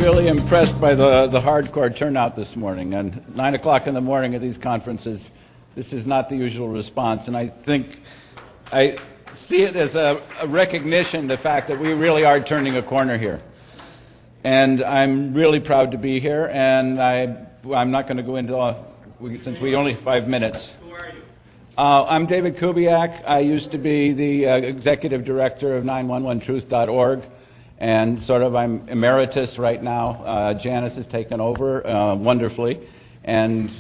really impressed by the hardcore turnout this morning. And 9 o'clock in the morning at these conferences, this is not the usual response. And I think I see it as a recognition, the fact that we really are turning a corner here. And I'm really proud to be here. And I'm not going to go into, since we only have 5 minutes. Who are you? I'm David Kubiak. I used to be the executive director of 911truth.org. And I'm emeritus right now. Janice has taken over wonderfully. And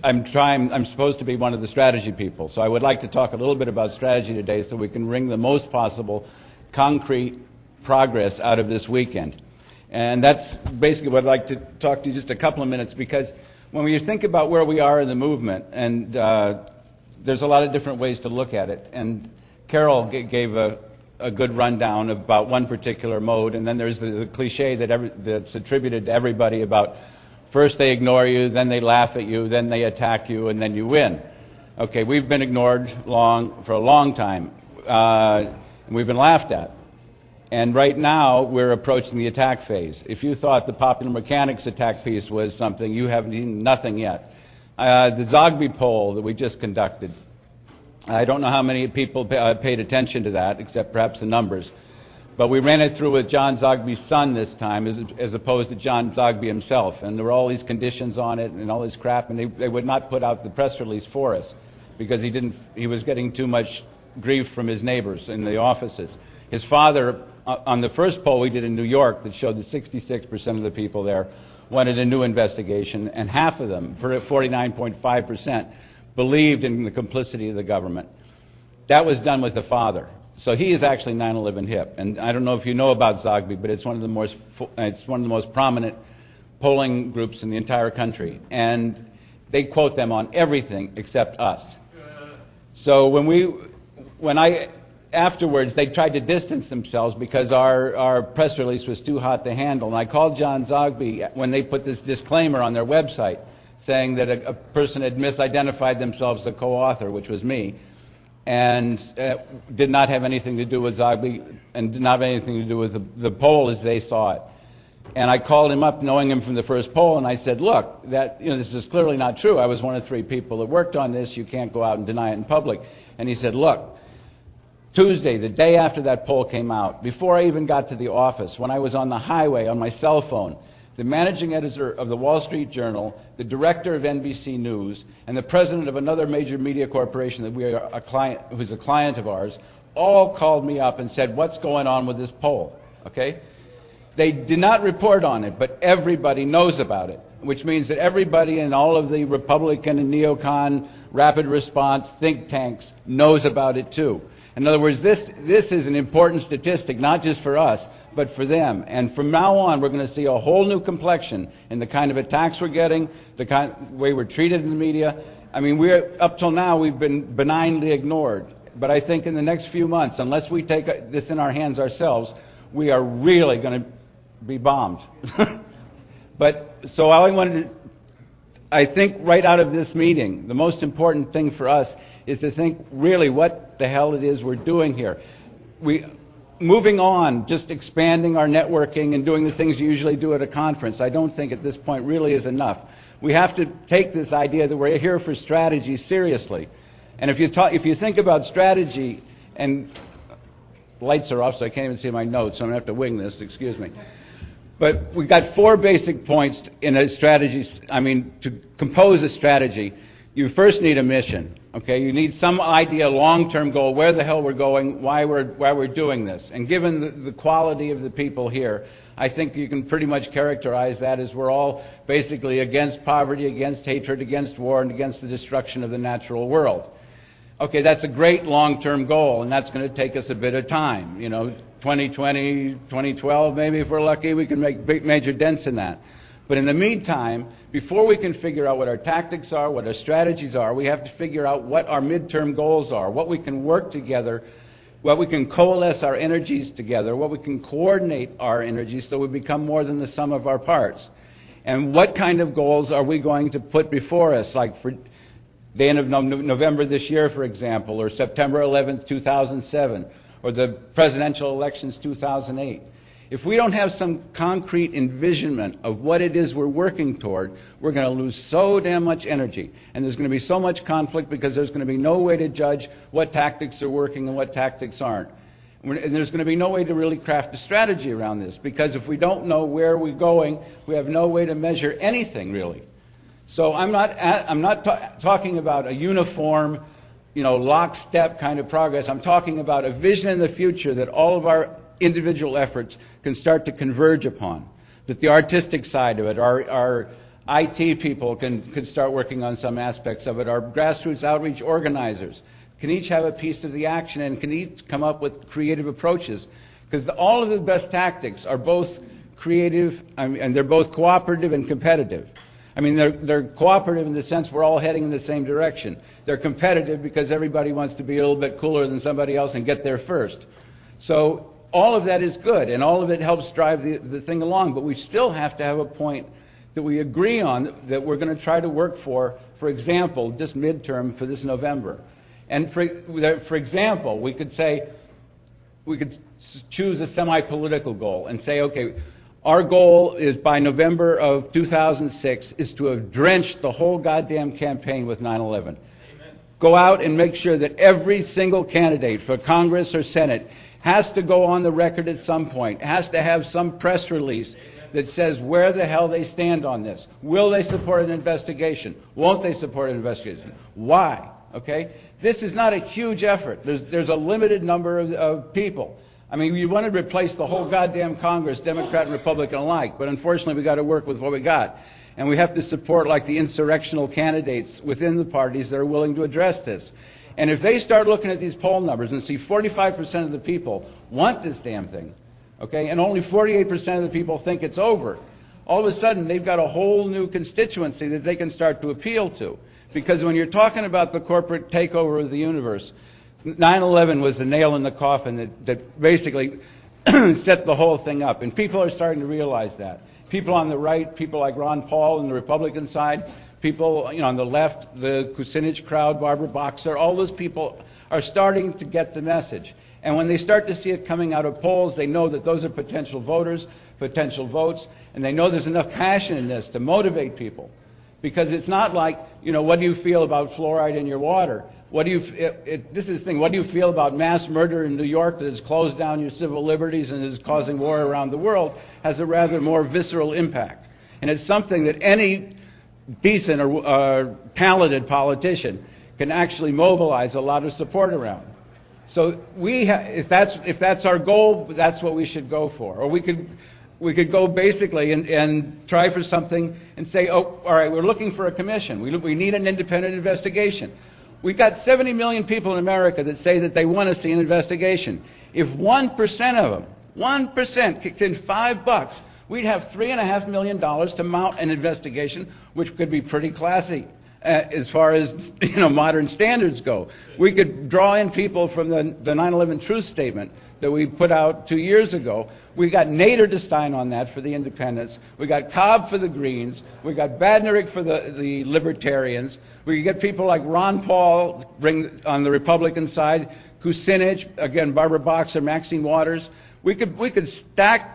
I'm supposed to be one of the strategy people. So I would like to talk a little bit about strategy today so we can wring the most possible concrete progress out of this weekend. And that's basically what I'd like to talk to you just a couple of minutes, because when we think about where we are in the movement, and there's a lot of different ways to look at it. And Carol gave a good rundown about one particular mode, and then there's the cliche that's attributed to everybody about first they ignore you, then they laugh at you, then they attack you, and then you win. Okay, we've been ignored for a long time. We've been laughed at. And right now, we're approaching the attack phase. If you thought the Popular Mechanics attack piece was something, you have nothing yet. The Zogby poll that we just conducted, I don't know how many people paid attention to that, except perhaps the numbers. But we ran it through with John Zogby's son this time, as opposed to John Zogby himself. And there were all these conditions on it and all this crap, and they would not put out the press release for us because he was getting too much grief from his neighbors in the offices. His father, on the first poll we did in New York that showed that 66% of the people there wanted a new investigation, and half of them, 49.5%, believed in the complicity of the government. That was done with the father. So he is actually 9/11 hip. And I don't know if you know about Zogby, but it's one of the most prominent polling groups in the entire country. And they quote them on everything except us. So afterwards, they tried to distance themselves because our press release was too hot to handle. And I called John Zogby when they put this disclaimer on their website saying that a person had misidentified themselves as a co-author, which was me, and did not have anything to do with Zogby and did not have anything to do with the poll as they saw it. And I called him up, knowing him from the first poll, and I said, look, this is clearly not true. I was one of 3 people that worked on this. You can't go out and deny it in public. And he said, look, Tuesday, the day after that poll came out, before I even got to the office, when I was on the highway on my cell phone, the managing editor of the Wall Street Journal, the director of NBC News, and the president of another major media corporation that we are who's a client of ours, all called me up and said, what's going on with this poll? Okay? They did not report on it, but everybody knows about it, which means that everybody in all of the Republican and neocon rapid response think tanks knows about it too. In other words, this is an important statistic, not just for us, but for them. And from now on, we're going to see a whole new complexion in the kind of attacks we're getting, the way we're treated in the media. I mean, up till now, we've been benignly ignored. But I think in the next few months, unless we take this in our hands ourselves, we are really going to be bombed. So I think right out of this meeting, the most important thing for us is to think really what the hell it is we're doing here. Moving on, just expanding our networking and doing the things you usually do at a conference, I don't think at this point really is enough. We have to take this idea that we're here for strategy seriously. And if you think about strategy, and lights are off so I can't even see my notes, so I'm going to have to wing this, excuse me. But we've got 4 basic points in a strategy. To compose a strategy, you first need a mission. Okay, you need some idea, long-term goal, where the hell we're going, why we're doing this. And given the quality of the people here, I think you can pretty much characterize that as we're all basically against poverty, against hatred, against war, and against the destruction of the natural world. Okay, that's a great long-term goal, and that's going to take us a bit of time. 2020, 2012, maybe if we're lucky, we can make big major dents in that. But in the meantime, before we can figure out what our tactics are, what our strategies are, we have to figure out what our midterm goals are, what we can work together, what we can coalesce our energies together, what we can coordinate our energies so we become more than the sum of our parts. And what kind of goals are we going to put before us, like for the end of November this year, for example, or September 11th, 2007, or the presidential elections 2008. If we don't have some concrete envisionment of what it is we're working toward, we're going to lose so damn much energy. And there's going to be so much conflict because there's going to be no way to judge what tactics are working and what tactics aren't. And there's going to be no way to really craft a strategy around this, because if we don't know where we're going, we have no way to measure anything, really. So I'm not talking about a uniform, lockstep kind of progress. I'm talking about a vision in the future that all of our individual efforts can start to converge upon. That the artistic side of it, our IT people can start working on some aspects of it. Our grassroots outreach organizers can each have a piece of the action and can each come up with creative approaches. Because all of the best tactics are both creative, and they're both cooperative and competitive. I mean, they're cooperative in the sense we're all heading in the same direction. They're competitive because everybody wants to be a little bit cooler than somebody else and get there first. So all of that is good, and all of it helps drive the thing along, but we still have to have a point that we agree on that we're going to try to work for example, just midterm for this November. And for example, we could choose a semi-political goal and say, okay, our goal is by November of 2006 is to have drenched the whole goddamn campaign with 9/11. Go out and make sure that every single candidate for Congress or Senate has to go on the record at some point, has to have some press release that says where the hell they stand on this. Will they support an investigation? Won't they support an investigation? Why? Okay? This is not a huge effort. There's a limited number of people. I mean, you want to replace the whole goddamn Congress, Democrat and Republican alike, but unfortunately we got to work with what we got. And we have to support like the insurrectional candidates within the parties that are willing to address this. And if they start looking at these poll numbers and see 45% of the people want this damn thing, okay, and only 48% of the people think it's over, all of a sudden they've got a whole new constituency that they can start to appeal to. Because when you're talking about the corporate takeover of the universe, 9/11 was the nail in the coffin that basically set the whole thing up. And people are starting to realize that. People on the right, people like Ron Paul on the Republican side, people on the left, the Kucinich crowd, Barbara Boxer, all those people are starting to get the message. And when they start to see it coming out of polls, they know that those are potential voters, potential votes, and they know there's enough passion in this to motivate people. Because it's not like, what do you feel about fluoride in your water? This is the thing, what do you feel about mass murder in New York that has closed down your civil liberties and is causing war around the world, has a rather more visceral impact. And it's something that any decent or talented politician can actually mobilize a lot of support around. So if that's our goal, that's what we should go for. Or we could go basically and try for something and say, oh, all right, we're looking for a commission. We need an independent investigation. We've got 70 million people in America that say that they want to see an investigation. If 1% of them, 1% kicked in $5, we'd have $3.5 million to mount an investigation, which could be pretty classy as far as modern standards go. We could draw in people from the 9/11 truth statement that we put out 2 years ago. We got Nader to sign on that for the independents. We got Cobb for the Greens. We got Badnarik for the Libertarians. We could get people like Ron Paul bring on the Republican side, Kucinich, again, Barbara Boxer, Maxine Waters. We could stack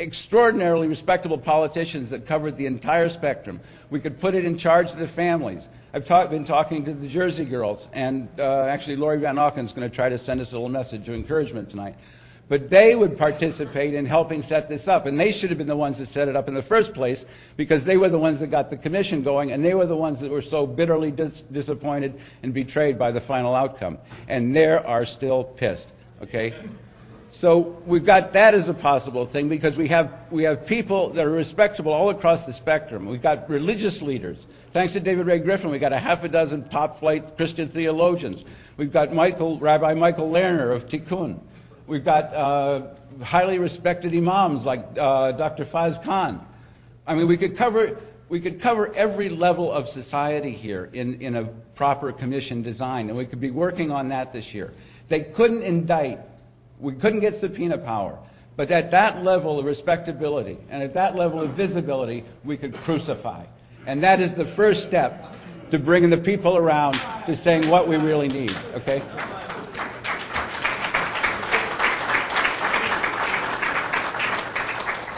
extraordinarily respectable politicians that covered the entire spectrum. We could put it in charge of the families. I've been talking to the Jersey girls, and actually Lori Van Auken's going to try to send us a little message of encouragement tonight. But they would participate in helping set this up, and they should have been the ones that set it up in the first place, because they were the ones that got the commission going, and they were the ones that were so bitterly disappointed and betrayed by the final outcome. And they are still pissed, okay? So we've got that as a possible thing, because we have people that are respectable all across the spectrum. We've got religious leaders. Thanks to David Ray Griffin, we've got a half a dozen top-flight Christian theologians. We've got Rabbi Michael Lerner of Tikkun. We've got highly respected imams like Dr. Faz Khan. I mean, we could cover every level of society here in a proper commission design, and we could be working on that this year. They couldn't indict. We couldn't get subpoena power. But at that level of respectability and at that level of visibility, we could crucify. And that is the first step to bringing the people around to saying what we really need, okay?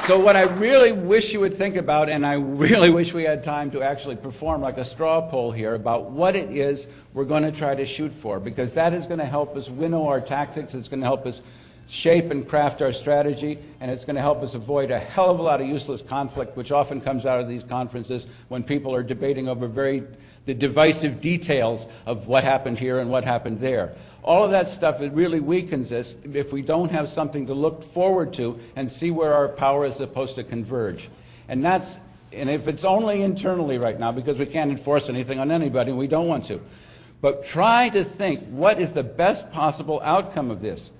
So what I really wish you would think about, and I really wish we had time to actually perform like a straw poll here about what it is we're going to try to shoot for, because that is going to help us winnow our tactics, it's going to help us shape and craft our strategy, and it's going to help us avoid a hell of a lot of useless conflict, which often comes out of these conferences when people are debating over the divisive details of what happened here and what happened there. All of that stuff, it really weakens us if we don't have something to look forward to and see where our power is supposed to converge. And if it's only internally right now, because we can't enforce anything on anybody, and we don't want to. But try to think, what is the best possible outcome of this?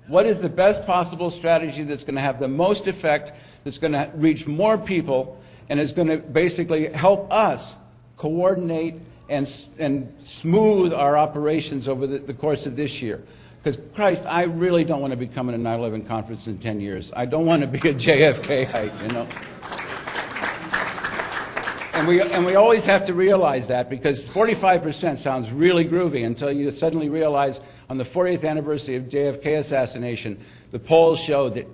What is the best possible strategy that's going to have the most effect, that's going to reach more people, and is going to basically help us coordinate and smooth our operations over the course of this year? Because, Christ, I really don't want to be coming to 9/11 conference in 10 years. I don't want to be a JFK height, you know. And we always have to realize that, because 45% sounds really groovy until you suddenly realize on the 40th anniversary of JFK assassination, the polls showed that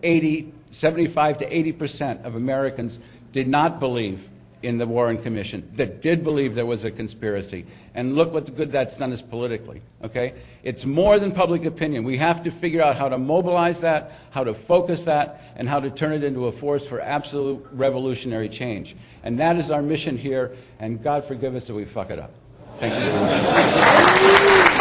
75 to 80% of Americans did not believe in the Warren Commission, that did believe there was a conspiracy. And look what good that's done us politically, okay? It's more than public opinion. We have to figure out how to mobilize that, how to focus that, and how to turn it into a force for absolute revolutionary change. And that is our mission here, and God forgive us if we fuck it up. Thank you.